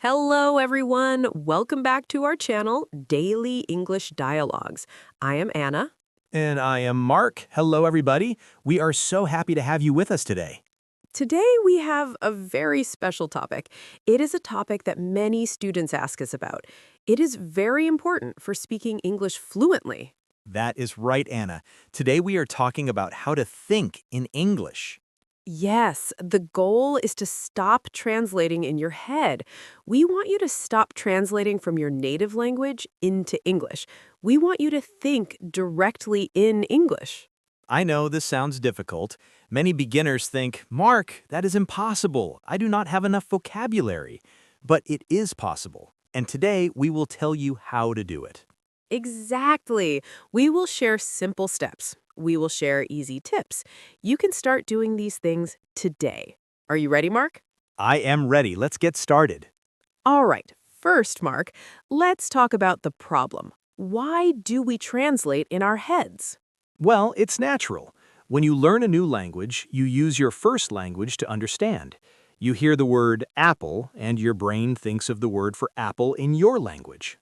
Hello, everyone. Welcome back to our channel, Daily English Dialogues. I am Anna. And I am Mark. Hello, everybody. We are so happy to have you with us today. Today, we have a very special topic. It is a topic that many students ask us about. It is very important for speaking English fluently. That is right, Anna. Today we are talking about how to think in English. Yes, the goal is to stop translating in your head. We want you to stop translating from your native language into English. We want you to think directly in English. I know this sounds difficult. Many beginners think, Mark, that is impossible. I do not have enough vocabulary. But it is possible. And today we will tell you how to do it. Exactly. We will share simple steps. We will share easy tips. You can start doing these things today. Are you ready, Mark? I am ready. Let's get started. All right. First, Mark, let's talk about the problem. Why do we translate in our heads? Well, it's natural. When you learn a new language, you use your first language to understand. You hear the word apple, and your brain thinks of the word for apple in your language.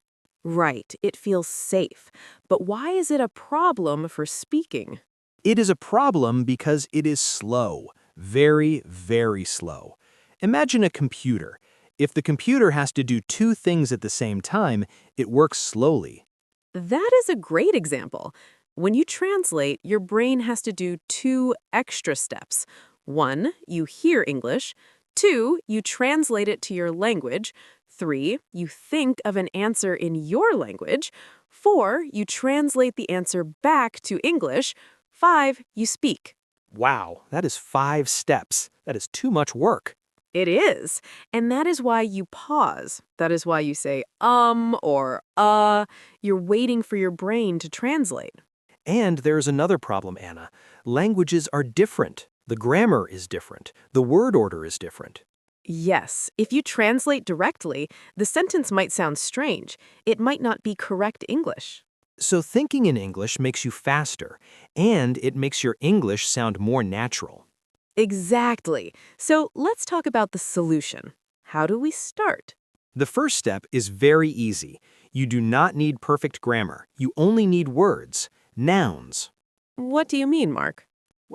Right, it feels safe. But why is it a problem for speaking? It is a problem because it is slow, very, very slow. Imagine a computer. If the computer has to do two things at the same time, it works slowly. That is a great example. When you translate, your brain has to do two extra steps. One, you hear English. Two, you translate it to your language. Three, you think of an answer in your language. Four, you translate the answer back to English. Five, you speak. Wow, that is 5 steps. That is too much work. It is. And that is why you pause. That is why you say or You're waiting for your brain to translate. And there's another problem, Anna. Languages are different. The grammar is different. The word order is different. Yes, if you translate directly, the sentence might sound strange. It might not be correct English. So thinking in English makes you faster, and it makes your English sound more natural. Exactly. So let's talk about the solution. How do we start? The first step is very easy. You do not need perfect grammar. You only need words, nouns. What do you mean, Mark?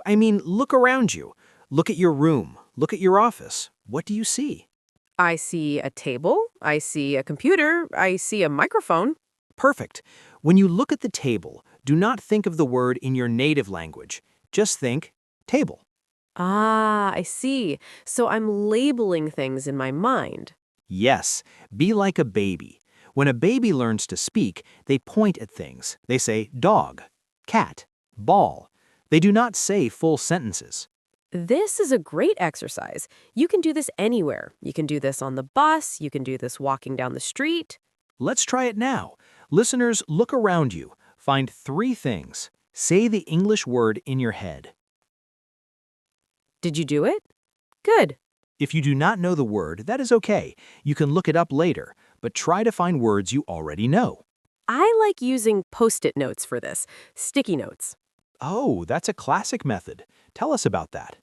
I mean, look around you. Look at your room. Look at your office. What do you see? I see a table, I see a computer, I see a microphone. Perfect. When you look at the table, do not think of the word in your native language. Just think, table. Ah, I see. So I'm labeling things in my mind. Yes, be like a baby. When a baby learns to speak, they point at things. They say dog, cat, ball. They do not say full sentences. This is a great exercise. You can do this anywhere. You can do this on the bus, you can do this walking down the street. Let's try it now. Listeners, look around you. Find 3 things. Say the English word in your head. Did you do it? Good. If you do not know the word, that is okay. You can look it up later, but try to find words you already know. I like using post-it notes for this, sticky notes. Oh, that's a classic method. Tell us about that.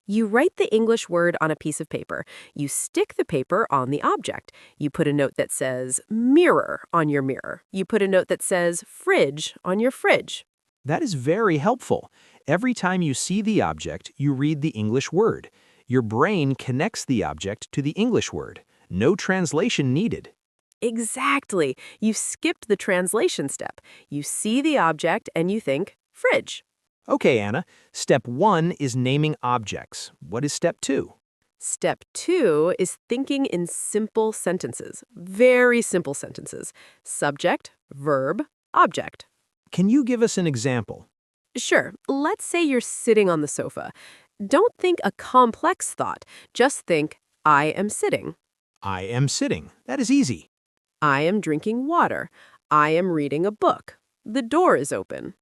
You write the English word on a piece of paper. You stick the paper on the object. You put a note that says mirror on your mirror. You put a note that says fridge on your fridge. That is very helpful. Every time you see the object, you read the English word. Your brain connects the object to the English word. No translation needed. Exactly. You skipped the translation step. You see the object and you think fridge. Okay, Anna. Step 1 is naming objects. What is step 2? Step 2 is thinking in simple sentences, very simple sentences. Subject, verb, object. Can you give us an example? Sure, let's say you're sitting on the sofa. Don't think a complex thought. Just think, I am sitting. I am sitting. That is easy. I am drinking water. I am reading a book. The door is open.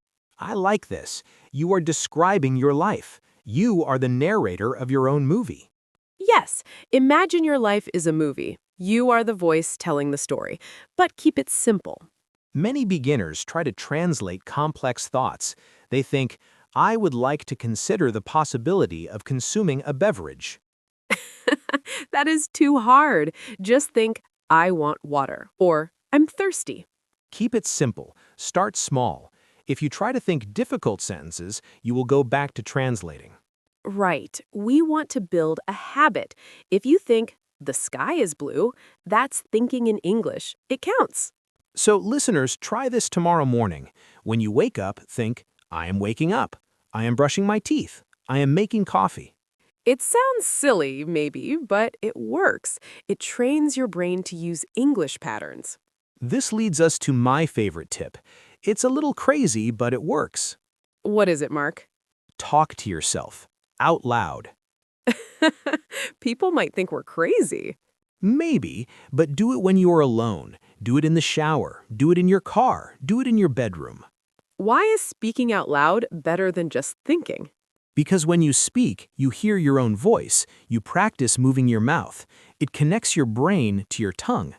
I like this. You are describing your life. You are the narrator of your own movie. Yes, imagine your life is a movie. You are the voice telling the story, but keep it simple. Many beginners try to translate complex thoughts. They think, I would like to consider the possibility of consuming a beverage. That is too hard. Just think, I want water, or I'm thirsty. Keep it simple. Start small. If you try to think difficult sentences, you will go back to translating. Right. We want to build a habit. If you think, the sky is blue, that's thinking in English. It counts. So, listeners, try this tomorrow morning. When you wake up, think, I am waking up. I am brushing my teeth. I am making coffee. It sounds silly, maybe, but it works. It trains your brain to use English patterns. This leads us to my favorite tip. It's a little crazy, but it works. What is it, Mark? Talk to yourself, out loud. People might think we're crazy. Maybe, but do it when you are alone. Do it in the shower. Do it in your car. Do it in your bedroom. Why is speaking out loud better than just thinking? Because when you speak, you hear your own voice. You practice moving your mouth. It connects your brain to your tongue.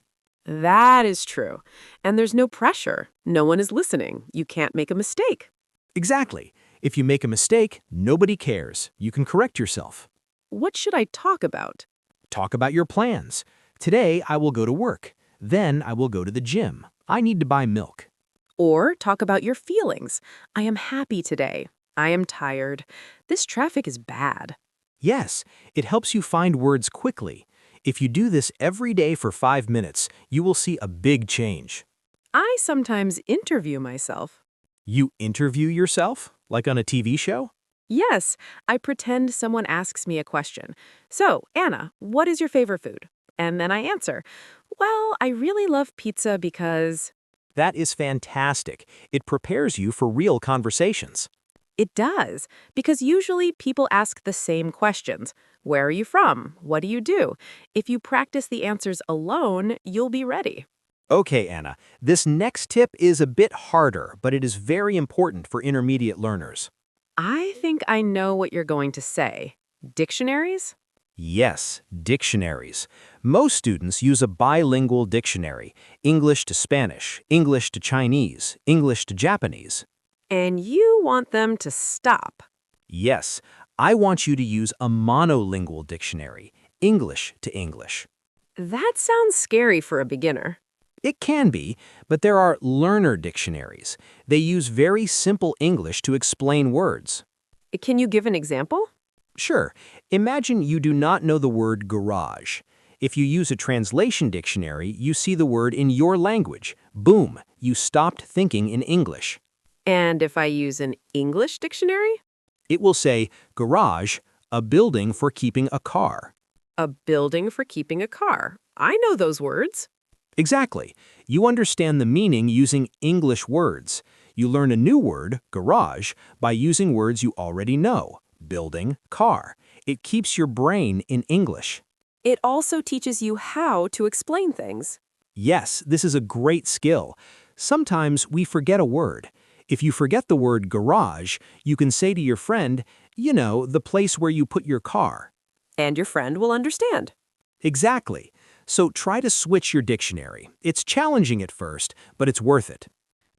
That is true. And there's no pressure. No one is listening. You can't make a mistake. Exactly. If you make a mistake, nobody cares. You can correct yourself. What should I talk about? Talk about your plans. Today, I will go to work. Then I will go to the gym. I need to buy milk. Or talk about your feelings. I am happy today. I am tired. This traffic is bad. Yes, it helps you find words quickly. If you do this every day for 5 minutes, you will see a big change. I sometimes interview myself. You interview yourself, like on a TV show? Yes, I pretend someone asks me a question. So, Anna, what is your favorite food? And then I answer, well, I really love pizza because... That is fantastic. It prepares you for real conversations. It does, because usually people ask the same questions. Where are you from? What do you do? If you practice the answers alone, you'll be ready. Okay, Anna, this next tip is a bit harder, but it is very important for intermediate learners. I think I know what you're going to say. Dictionaries? Yes, dictionaries. Most students use a bilingual dictionary, English to Spanish, English to Chinese, English to Japanese. And you want them to stop. Yes, I want you to use a monolingual dictionary, English to English. That sounds scary for a beginner. It can be, but there are learner dictionaries. They use very simple English to explain words. Can you give an example? Sure, imagine you do not know the word garage. If you use a translation dictionary, you see the word in your language. Boom, you stopped thinking in English. And if I use an English dictionary? It will say, garage, a building for keeping a car. A building for keeping a car. I know those words. Exactly. You understand the meaning using English words. You learn a new word, garage, by using words you already know. Building, car. It keeps your brain in English. It also teaches you how to explain things. Yes, this is a great skill. Sometimes we forget a word. If you forget the word garage, you can say to your friend, you know, the place where you put your car. And your friend will understand. Exactly. So try to switch your dictionary. It's challenging at first, but it's worth it.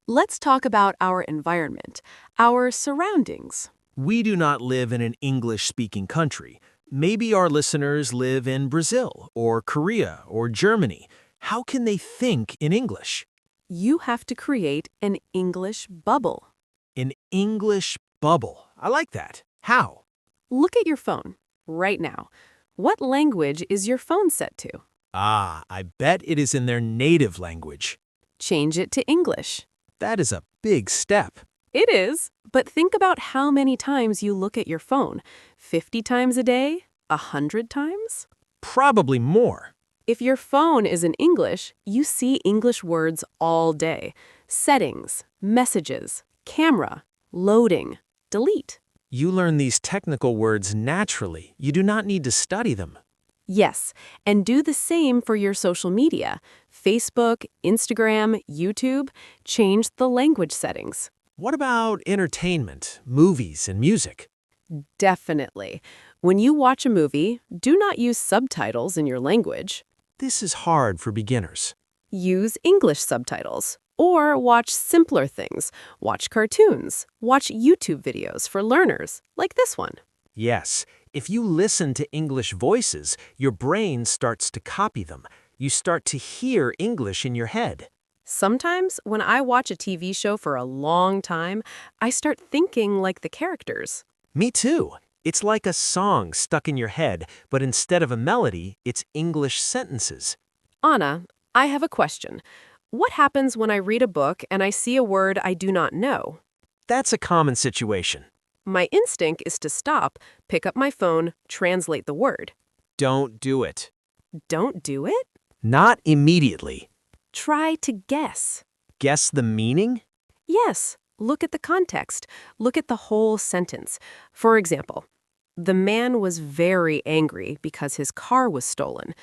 Let's talk about our environment, our surroundings. We do not live in an English-speaking country. Maybe our listeners live in Brazil or Korea or Germany. How can they think in English? You have to create an English bubble. An English bubble. I like that. How? Look at your phone right now. What language is your phone set to? Ah, I bet it is in their native language. Change it to English. That is a big step. It is, but think about how many times you look at your phone. 50 times a day? 100 times? Probably more. If your phone is in English, you see English words all day. Settings, messages, camera, loading, delete. You learn these technical words naturally. You do not need to study them. Yes, and do the same for your social media. Facebook, Instagram, YouTube. Change the language settings. What about entertainment, movies, and music? Definitely. When you watch a movie, do not use subtitles in your language. This is hard for beginners. Use English subtitles. Or watch simpler things. Watch cartoons. Watch YouTube videos for learners, like this one. Yes, if you listen to English voices, your brain starts to copy them. You start to hear English in your head. Sometimes, when I watch a TV show for a long time, I start thinking like the characters. Me too. It's like a song stuck in your head, but instead of a melody, it's English sentences. Anna, I have a question. What happens when I read a book and I see a word I do not know? That's a common situation. My instinct is to stop, pick up my phone, translate the word. Don't do it. Don't do it? Not immediately. Try to guess. Guess the meaning? Yes, look at the context. Look at the whole sentence. For example, the man was very angry because his car was stolen.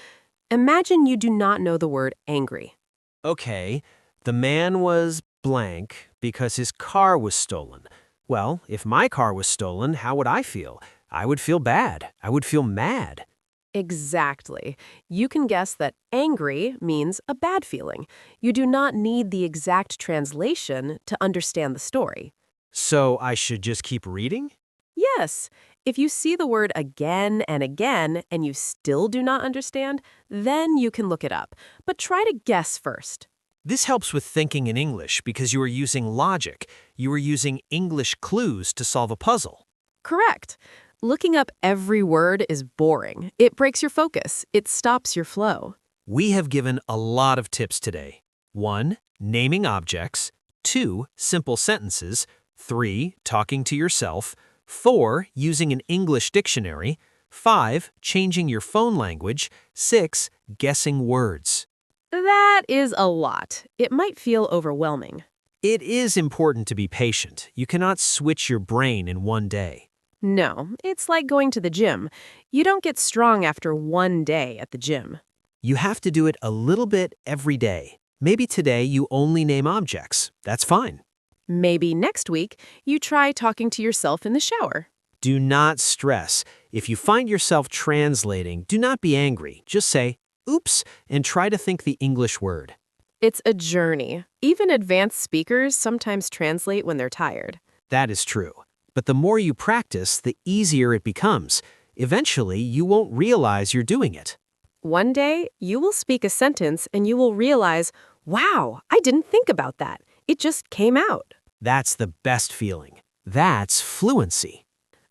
Imagine you do not know the word angry. Okay, the man was blank because his car was stolen. Well, if my car was stolen, how would I feel? I would feel bad. I would feel mad. Exactly. You can guess that angry means a bad feeling. You do not need the exact translation to understand the story. So I should just keep reading? Yes, if you see the word again and again and you still do not understand, then you can look it up. But try to guess first. This helps with thinking in English because you are using logic. You are using English clues to solve a puzzle. Correct. Looking up every word is boring. It breaks your focus. It stops your flow. We have given a lot of tips today. 1. Naming objects. 2. Simple sentences. 3. Talking to yourself. 4. Using an English dictionary. 5. Changing your phone language. 6. Guessing words. That is a lot. It might feel overwhelming. It is important to be patient. You cannot switch your brain in one day. No, it's like going to the gym. You don't get strong after one day at the gym. You have to do it a little bit every day. Maybe today you only name objects. That's fine. Maybe next week, you try talking to yourself in the shower. Do not stress. If you find yourself translating, do not be angry. Just say, oops, and try to think the English word. It's a journey. Even advanced speakers sometimes translate when they're tired. That is true. But the more you practice, the easier it becomes. Eventually, you won't realize you're doing it. One day, you will speak a sentence and you will realize, wow, I didn't think about that. It just came out. That's the best feeling. That's fluency.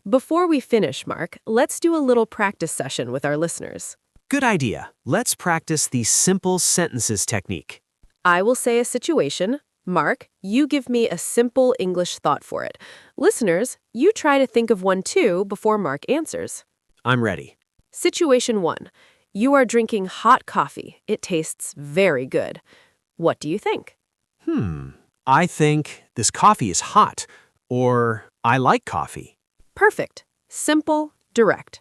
Before we finish, Mark, let's do a little practice session with our listeners. Good idea. Let's practice the simple sentences technique. I will say a situation. Mark, you give me a simple English thought for it. Listeners, you try to think of one too before Mark answers. I'm ready. Situation 1. You are drinking hot coffee. It tastes very good. What do you think? I think this coffee is hot, or I like coffee. Perfect. Simple, direct.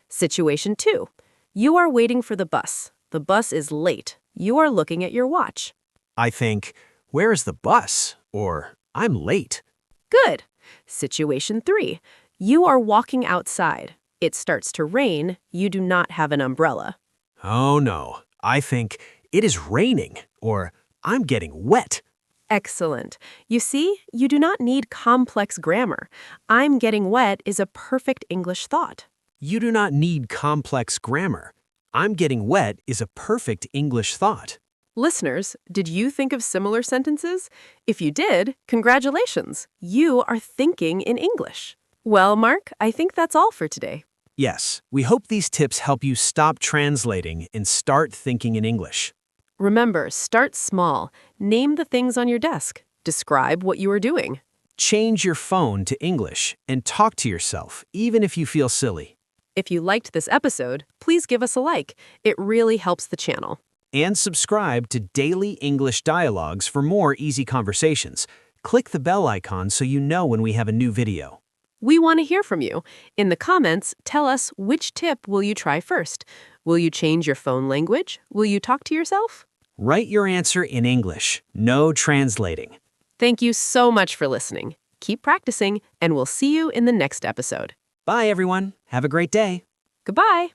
Situation 2. You are waiting for the bus. The bus is late. You are looking at your watch. I think, where is the bus? Or I'm late. Good. Situation 3. You are walking outside. It starts to rain. You do not have an umbrella. Oh no, I think it is raining, or I'm getting wet. Excellent. You see, you do not need complex grammar. I'm getting wet is a perfect English thought. You do not need complex grammar. I'm getting wet is a perfect English thought. Listeners, did you think of similar sentences? If you did, congratulations. You are thinking in English. Well, Mark, I think that's all for today. Yes, we hope these tips help you stop translating and start thinking in English. Remember, start small. Name the things on your desk. Describe what you are doing. Change your phone to English and talk to yourself, even if you feel silly. If you liked this episode, please give us a like. It really helps the channel. And subscribe to Daily English Dialogues for more easy conversations. Click the bell icon so you know when we have a new video. We want to hear from you. In the comments, tell us which tip will you try first. Will you change your phone language? Will you talk to yourself? Write your answer in English. No translating. Thank you so much for listening. Keep practicing, and we'll see you in the next episode. Bye, everyone. Have a great day. Goodbye.